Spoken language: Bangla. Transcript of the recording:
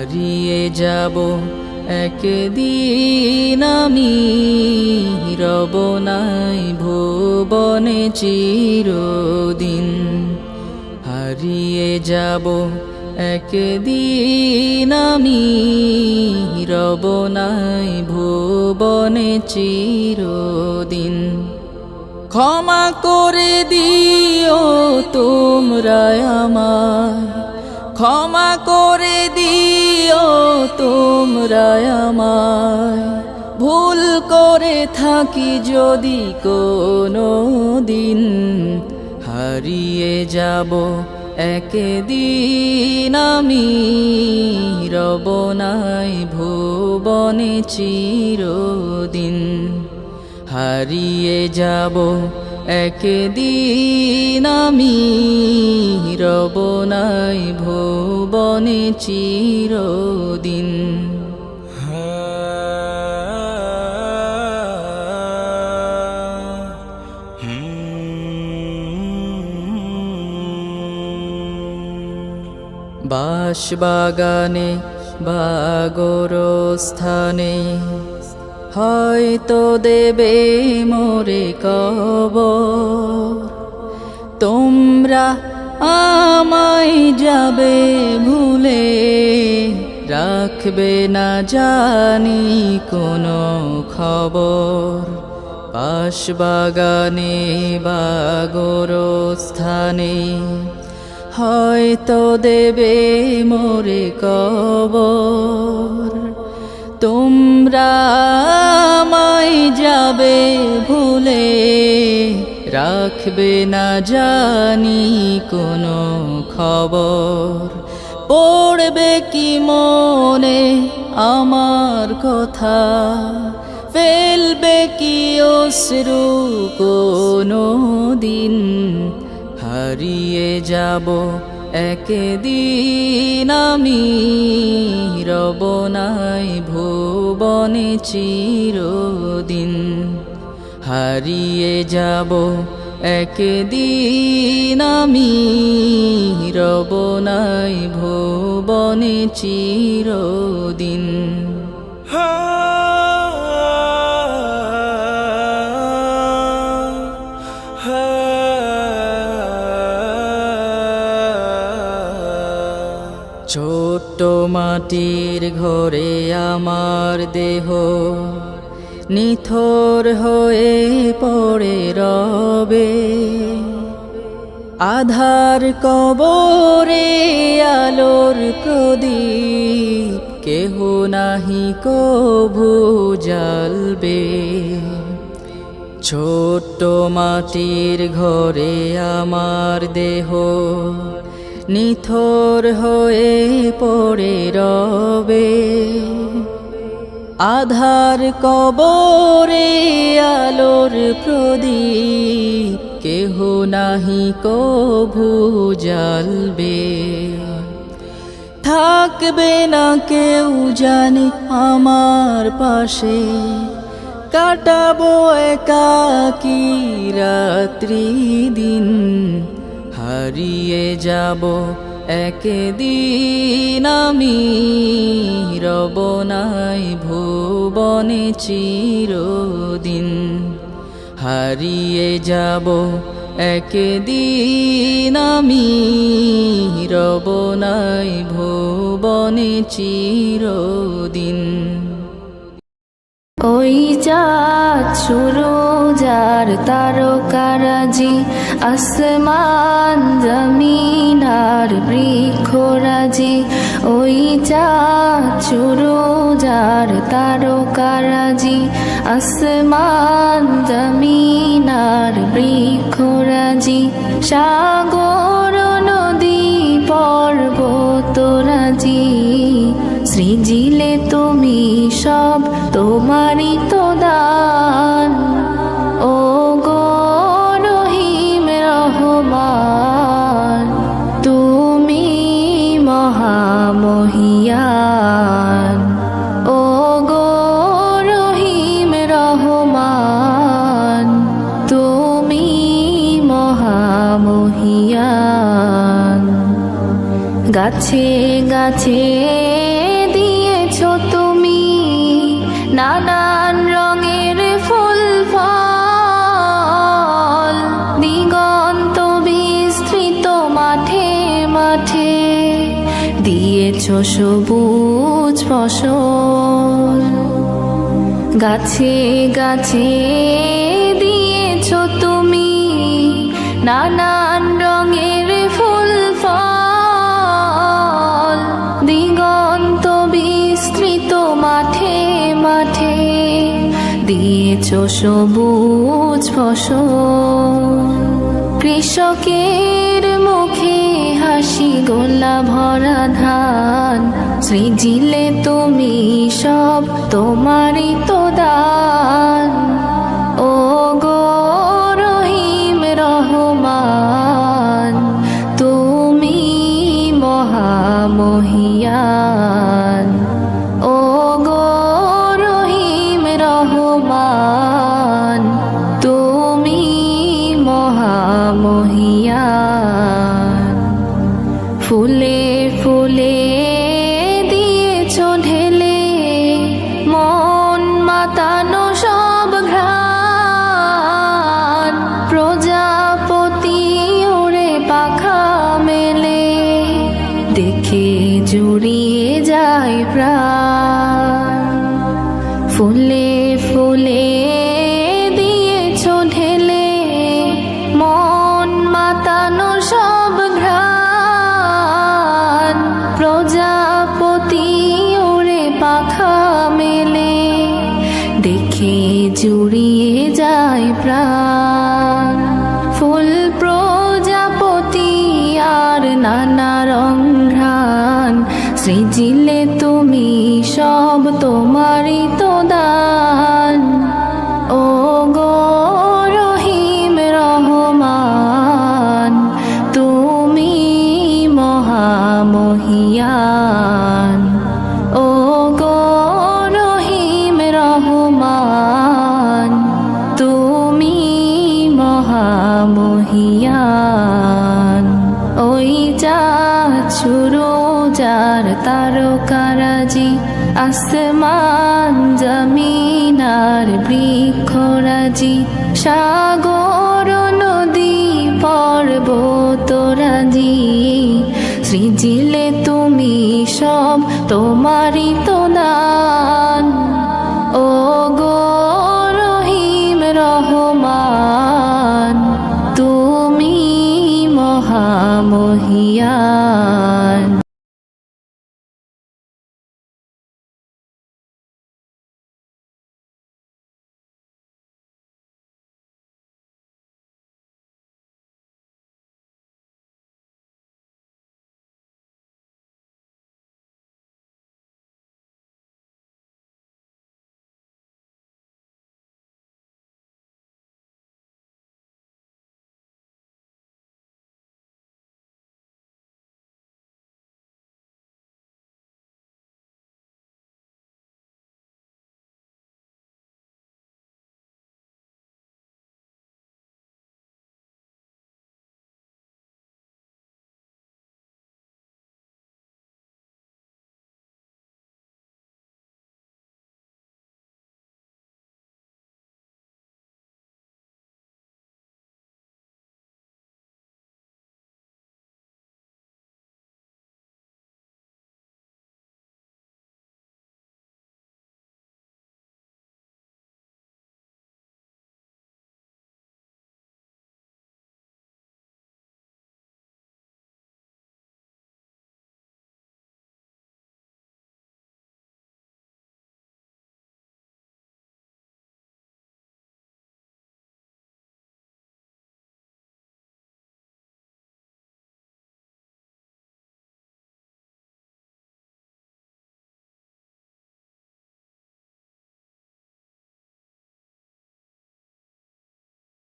হারিয়ে যাব একদিন আমি, রব নাই ভুবনে চিরদিন। হারিয়ে যাব একদিন আমি, রব নাই ভুবনে চিরদিন। ক্ষমা করে দিও তোমরা আমায়, ক্ষমা করে দিও তোমরা আমায়, ভুল করে থাকি যদি কোনো দিন। হারিয়ে যাব একদিন আমি, রব নাই ভুবনে চিরদিন। হারিয়ে যাব একদিন আমি, রব নাই ভুবনে চিরদিন। বাঁশবাগানে বা গোরস্থানে হয়তো দেবে মোরে কবর। তোমরা আমায় যাবে ভুলে, রাখবে না জানি কোনো খবর। বাঁশবাগানে বা গোরস্থানে হয়তো দেবে মোরে কবর। তোমরা আমায় যাবে ভুলে, রাখবে না জানি কোনো খবর। পড়বে কি মনে আমার কথা, ফেলবে কি অশ্রু কোনো দিন। হারিয়ে যাব একদিন আমি, রব নাই ভুবনে চিরদিন। হারিয়ে যাব একদিন আমি, রব নাই ভুবনে চিরদিন। ছোট্ট মাটির ঘরে আমার দেহ নিথর হয়ে পড়ে রবে। আধার কবরে আলোর প্রদীপ কেহ নাহি কভু জ্বালবে। ছোট্ট মাটির ঘরে আমার দেহ নিথর হয়ে পড়ে রবে। আধার কবরে আলোর প্রদীপ কেহ নাহি কভু জ্বালবে। থাকবে না কেউ জানি আমার পাশে, কাটাবো একাকী রাত্রি দিন। হারিয়ে যাব একদিন আমি, রব নাই ভুবনে চিরদিন। হারিয়ে যাব একদিন আমি, রব নাই ভুবনে চিরদিন। ওই চাঁদ সুরজ আর তারকারাজি, আসমান জমিন আর বৃক্ষরাজি। ওই চাঁদ সুরজ আর তারকারাজি, আসমান জমিন আর বৃক্ষরাজি। সাগর নদী পর্বতরাজি, সৃজিলে তুমি সব তোমারই তো দান। ও গো রহিম রহমান, তুমি মহামহিয়ান। ও গো রহিম রহমান, তুমি মহামহিয়ান। গাছে গাছে সবুজ ফসল, গাছে গাছে দিয়েছ তুমি নানান রঙের ফুল ফল, দিগন্ত বিস্তৃত মাঠে মাঠে দিয়েছ সবুজ ফসল। কৃষকের মুখে হাসি, গোলা ভরা ধান, সৃজিলে তুমি সব তোমারই তো দান। ও গো রহিম রহমান, তুমি মহামহিয়ান। ও গো রহিম রহমান, তুমি মহামহিয়ান। ফুলে ফুলে দিয়েছ ঢেলে মন মাতানো সব ঘ্রাণ, প্রজাপতি উড়ে পাখা মেলে দেখে জুড়িয়ে যায় প্রাণ। ফুলে ফুলে দিয়েছ ঢেলে মন মাতানো সব ঘ্রাণ, প্রজাপতি উড়ে পাখা মেলে দেখে জুড়িয়ে যায় প্রাণ। ফুল প্রজাপতি আর নানা রং ঘ্রাণ, সৃজিলে তুমি সব তোমারই তো দান। ও গো রহিম রহমান, তুমি মহামহিয়ান। ও গো রহিম রহমান, তুমি মহামহিয়ান। ওই চাঁদ শুরু যার তারকারাজি, আসমান জমিন আর বৃক্ষরাজি, সাগর নদী পর্বতরাজি, সৃজিলে তুমি সব তোমারই তো দান।